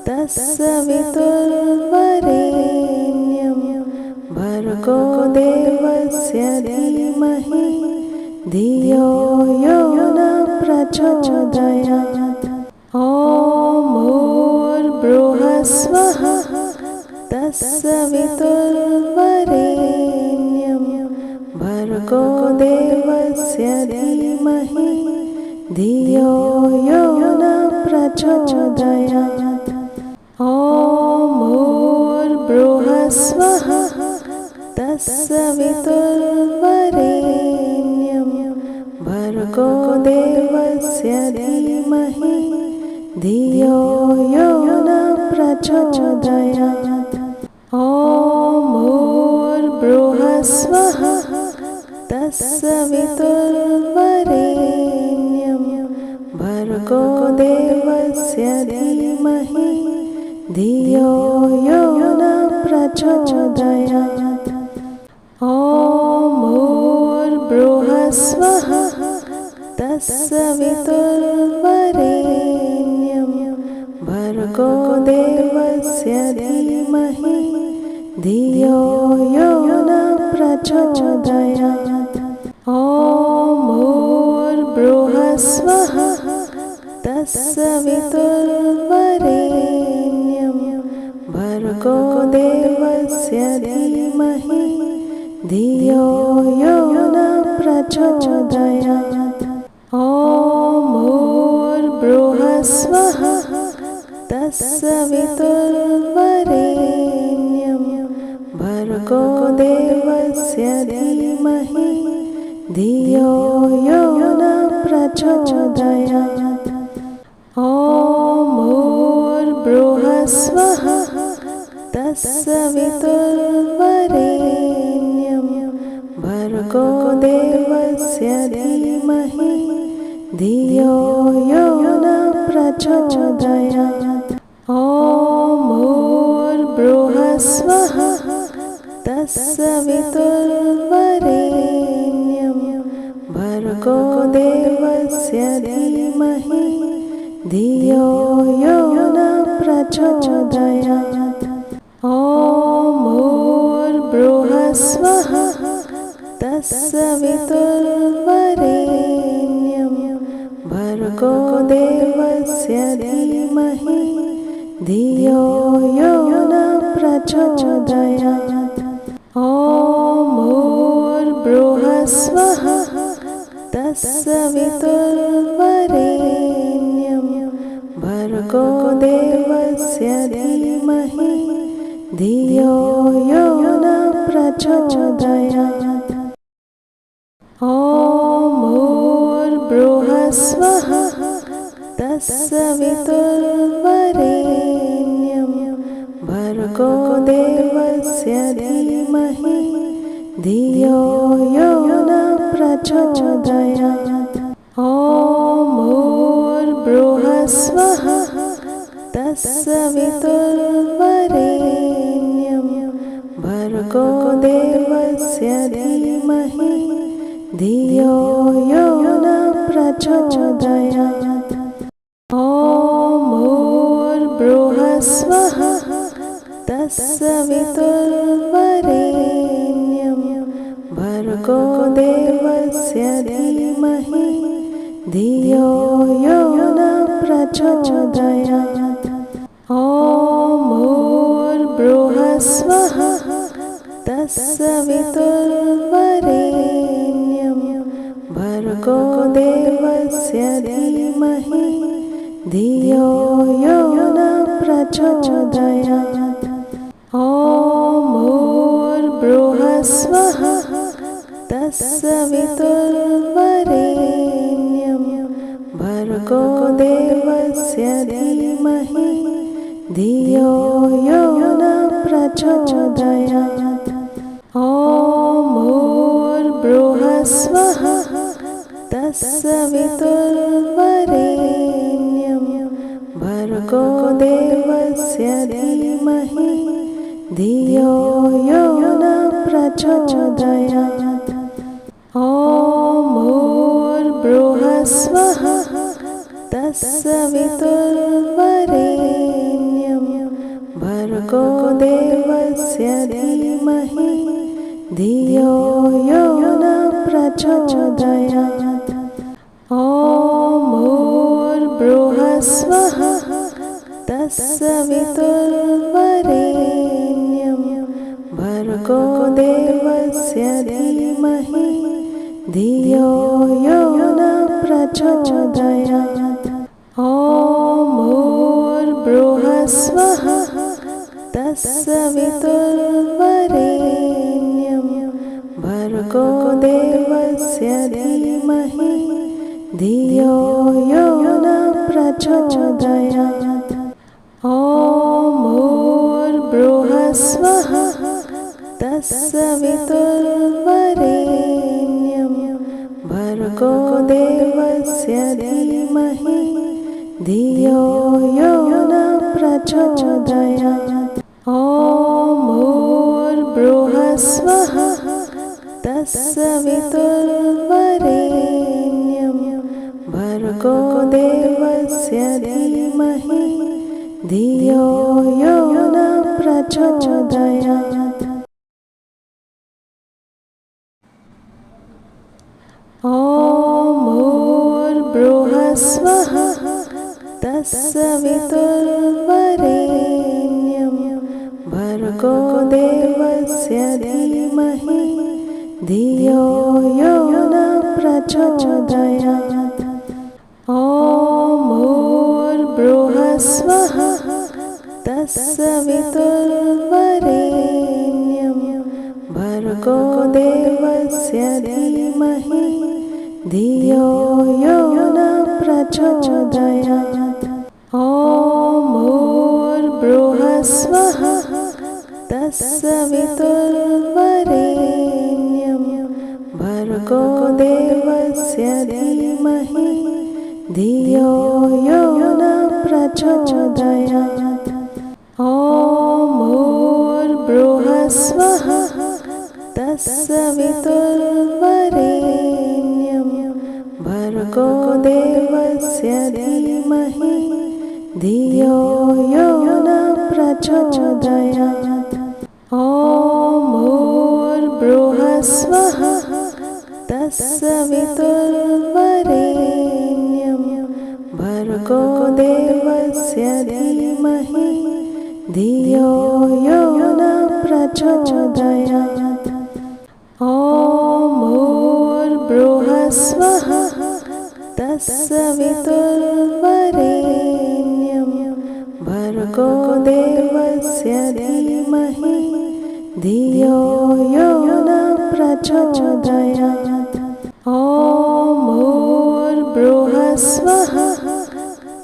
तत्सवितुर्वरेण्यं भर्गो देवस्य धीमहि धियो यो न प्रचोदयात्। ॐ भूर्भुवस्वः तत्सवितुर्वरेण्यं भर्गो देवस्य धीमहि धियो यो न प्रचोदयात्। ॐ भूर्भुवस्वः तत्सवितुर्वरेण्यं भर्गो देवस्य धीमहि धियो यो न प्रचोदयात्। ॐ भूर्भुवस्वः तत्सवितुर्वरेण्यं भर्गो देवस्य धीमहि धियो यो न प्रचोदयात्। ॐ भूर्भुवस्वः तत्सवितुर्वरेण्यं भर्गो देवस्य धीमहि धियो यो न प्रचोदयात्। ॐ भूर्भुवस्वः तत्सवितुर्वरेण्यं भर्गो देवस्य धीमहि धियो यो न प्रचोदयात्। ॐ भूर्भुवस्वः तत्सवितुर्वरेण्यं भर्गो देवस्य धीमहि धियो यो न प्रचोदयात्। ॐ भूर्भुवस्वः तत्सवितुर्वरेण्यं भर्गो देवस्य धीमहि धियो यो न प्रचोदयात्। ॐ भूर्भुवस्वः तत्सवितुर्वरेण्यं भर्गो देवस्य धीमहि धियो यो न प्रचोदयात्। ॐ भूर्भुवस्वः तत्सवितुर्वरेण्यं भर्गो देवस्य धीमहि धियो यो न प्रचोदयात्। ॐ भूर्भुवस्वः तत्सवितुर्वरेण्यं भर्गो देवस्य धीमहि धियो यो न प्रचोदयात्। ॐ भूर्भुवस्वः तत्सवितुर्वरेण्यं भर्गो देवस्य धीमहि धियो यो न प्रचोदयात्। ॐ भूर्भुवस्वः तत्सवितुर्वरेण्यं भर्गो देवस्य धीमहि धियो यो न प्रचोदयात्। ॐ भूर्भुवस्वः तत्सवितुर्वरेण्यं भर्गो देवस्य धीमहि धियो यो न प्रचोदयात्। ॐ भूर्भुवस्वः तत्सवितुर्वरेण्यं भर्गो देवस्य धीमहि धियो यो न प्रचोदयात्। ॐ भूर्भुवस्वः तत्सवितुर्वरेण्यं भर्गो देवस्य धीमहि धियो यो न प्रचोदयात्। ॐ भूर्भुवस्वः तत्सवितुर्वरेण्यं भर्गो देवस्य धीमहि धियो यो न प्रचोदयात्। ॐ भूर्भुवस्वः तत्सवितुर्वरेण्यं भर्गो देवस्य धीमहि धियो यो न प्रचोदयात्। ॐ भूर्भुवस्वः तत्सवितुर्वरेण्यं भर्गो देवस्य धीमहि धियो यो न प्रचोदयात्। ॐ भूर्भुवस्वः तत्सवितुर्वरेण्यं भर्गो देवस्य धीमहि धियो यो न प्रचोदयात्। ॐ भूर्भुवस्वः तत्सवितुर्वरेण्यं भर्गो देवस्य धीमहि धियो यो न प्रचोदयात्। ॐ भूर्भुवस्वः तत्सवितुर्वरेण्यं भर्गो देवस्य धीमहि धियो यो न प्रचोदयात्। ॐ भूर्भुवस्वः तत्सवितुर्वरेण्यं भर्गो देवस्य धीमहि धियो यो न प्रचोदयात्। ॐ भूर्भुवस्वः तत्सवितुर्वरेण्यं भर्गो देवस्य धीमहि धियो यो न प्रचोदयात्। ॐ भूर्भुवस्वः तत्सवितुर्वरेण्यं भर्गो देवस्य धीमहि धियो यो न प्रचोदयात्। ॐ भूर्भुवस्वः तत्सवितुर्वरेण्यं भर्गो देवस्य धीमहि धियो यो न प्रचोदयात्। ॐ भूर्भुवस्वः तत्सवितुर्वरेण्यं भर्गो देवस्य धीमहि धियो यो न प्रचोदयात्। ॐ भूर्भुवस्वः तत्सवितुर्वरेण्यं भर्गो देवस्य धीमहि धियो यो न प्रचोदयात्। ॐ भूर्भुवस्वः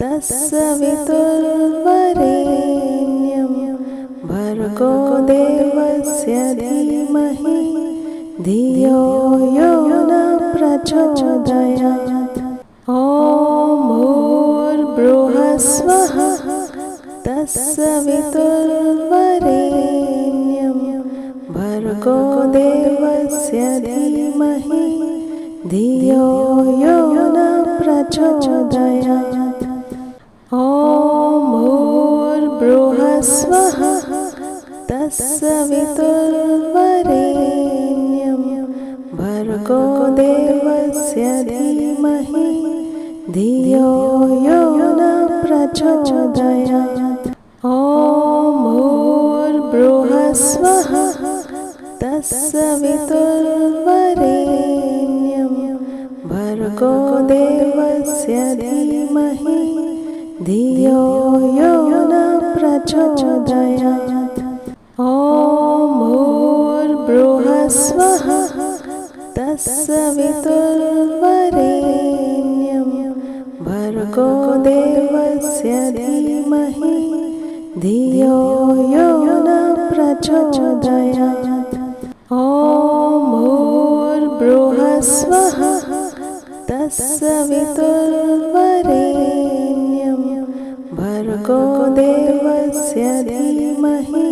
तत्सवितुर्वरेण्यं भर्गो देवस्य धीमहि धियो यो न प्रचोदयात्। ॐ भूर्भुवस्वः तत्सवितुर्वरेण्यं भर्गो देवस्य धीमहि धियो यो न प्रचोदयात्। ॐ भूर्भुवस्वः तत्सवितुर्वरेण्यं भर्गो देवस्य धीमहि धियो यो न प्रचोदयात्। ॐ भूर्भुवस्वः तत्सवितुर्वरेण्यं भर्गो देवस्य धीमहि धियो यो न प्रचोदयात्। ॐ भूर्भुवस्वः तत्सवितुर्वरेण्यं भर्गो देवस्य धीमहि धियो यो न प्रचोदयात्। ॐ भूर्भुवस्वः तत्सवितुर्वरेण्यं भर्गो भर्गो देवस्य धीमहि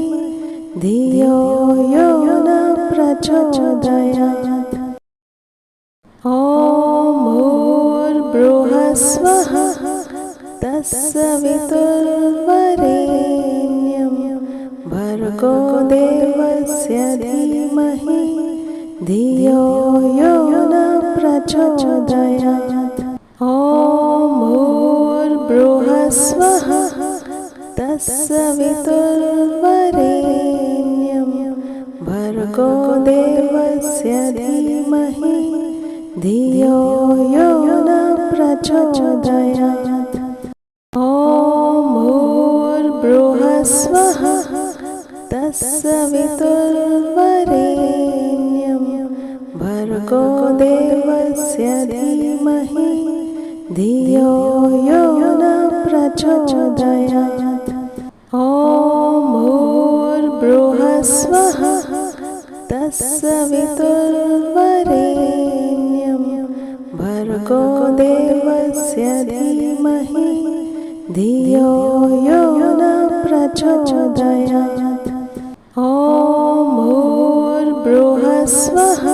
धियो यो न प्रचोदयात्। ॐ भूर्भुवस्सुवः तत्सवितुर्वरेण्यं भर्गो देवस्य धीमहि धियो यो न प्रचोदयात्। ॐ भूर्भुवस्सुवः तत्सवितुर्वरेण्यं भर्गो देवस्य धीमहि धियो यो न प्रचोदयात्। ॐ भूर्भुवस्सुवः तत्सवितुर्वरेण्यं भर्गो देवस्य धीमहि धियो यो न प्रचोदयात्। ॐ भूर्भुवस्सुवः तत्सवितुर्वरेण्यं भर्गो देवस्य धीमहि धियो यो न प्रचोदयात्। ॐ भूर्भुवस्सुवः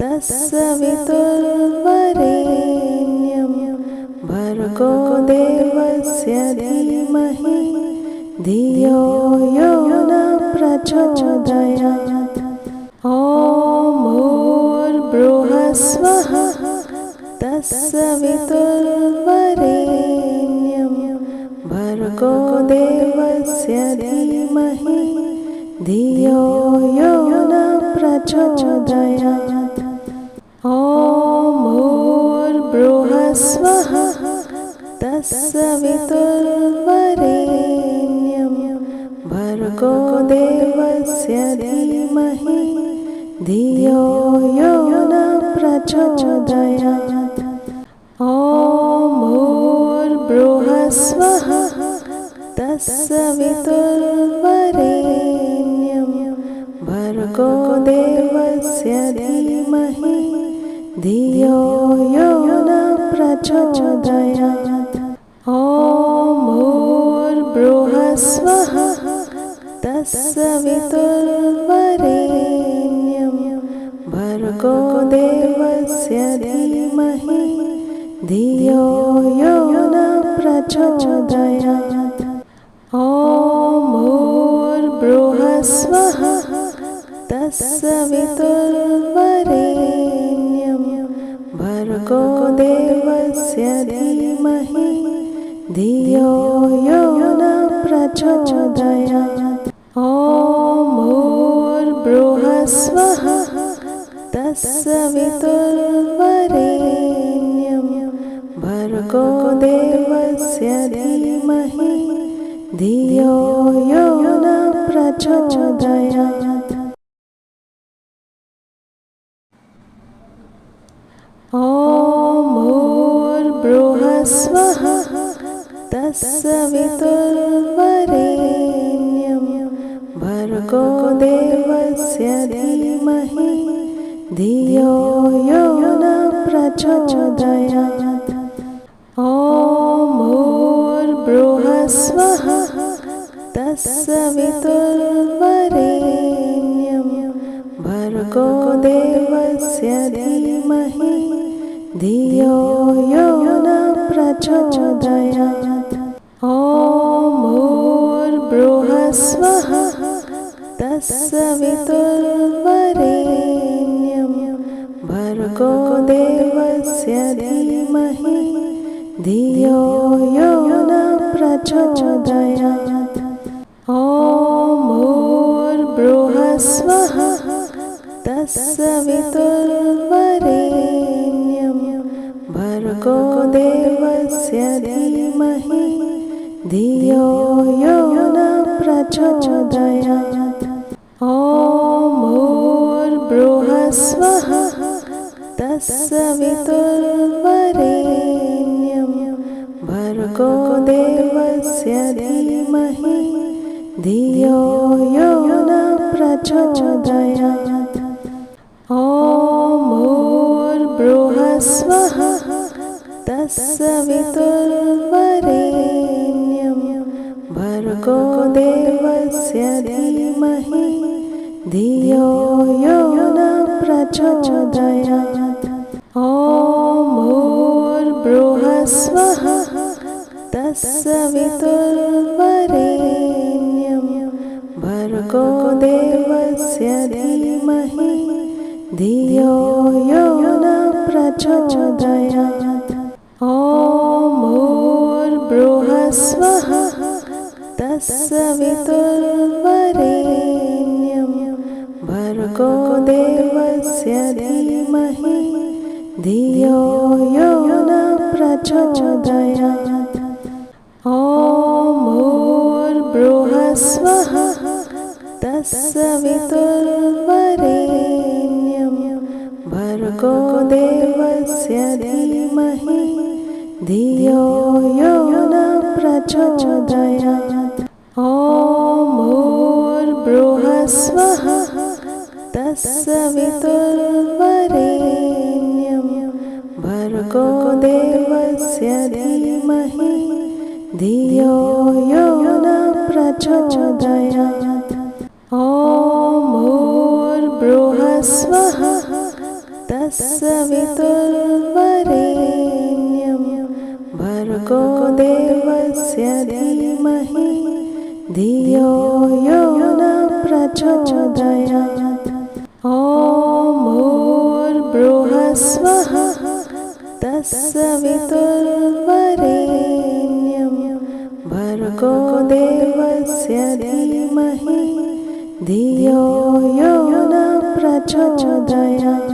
तत्सवितुर्वरेण्यं भर्गो देवस्य धीमहि धियो यो न प्रचोदयात्। ॐ भूर्भुवस्सुवः तत्सवितुर्वरेण्यं भर्गो देवस्य धीमहि धियो यो न प्रचोदयात्। ॐ भूर्भुवस्सुवः तत्सवितुर्वरेण्यं भर्गो देवस्य धीमहि धियो यो न प्रचोदयात्। ॐ भूर्भुवस्सुवः तत्सवितुर्वरेण्यं भर्गो देवस्य धीमहि धियो यो न प्रचोदयात्। ॐ भूर्भुवस्सुवः तत्सवितुर्वरेण्यं भर्गो देवस्य धीमहि धियो यो न प्रचोदयात्। ॐ भूर्भुवस्सुवः तत्सवितुर्वरेण्यं भर्गो देवस्य धीमहि धियो यो न प्रचोदयात्। ॐ भूर्भुवस्सुवः तत्सवितुर्वरेण्यं भर्गो देवस्य धीमहि धियो यो न प्रचोदयात्। ॐ भूर्भुवस्सुवः तत्सवितुर्वरेण्यं भर्गो देवस्य धीमहि धियो यो न प्रचोदयात्। ॐ भूर्भुवस्सुवः तत्सवितुर्वरेण्यं भर्गो देवस्य धीमहि धियो यो न प्रचोदयात्। ॐ भूर्भुवस्सुवः तत्सवितुर्वरेण्यं भर्गो देवस्य धीमहि धियो यो न प्रचोदयात्। ॐ भूर्भुवस्सुवः तत्सवितुर्वरेण्यं भर्गो देवस्य धीमहि धियो यो न प्रचोदयात्। ॐ भूर्भुवस्सुवः तत्सवितुर्वरेण्यं भर्गो देवस्य धीमहि धियो यो न प्रचोदयात्। ॐ भूर्भुवस्सुवः तत्सवितुर्वरेण्यं देवस्य धीमहि धियो यो न प्रचोदयात्। ॐ भूर्भुवस्सुवः तत्सवितुर्वरेण्यं भर्गो देवस्य धीमहि धियो यो न प्रचोदयात्। ॐ भूर्भुवस्सुवः तत्सवितुर्वरेण्यं भर्गो देवस्य धीमहि धियो यो न प्रचोदयात्। ॐ भूर्भुवस्सुवः तत्सवितुर्वरेण्यं भर्गो देवस्य धीमहि धियो यो न प्रचोदयात्। ॐ भूर्भुवस्सुवः तत्सवितुर्वरेण्यं भर्गो देवस्य धीमहि धियो यो न प्रचोदयात्। ॐ भूर्भुवस्सुवः तत्सवितुर्वरेण्यं भर्गो देवस्य धीमहि धियो यो न प्रचोदयात्। ॐ भूर्भुवस्सुवः तत्सवितुर्वरेण्यं भर्गो देवस्य धीमहि धियो यो न प्रचोदयात्।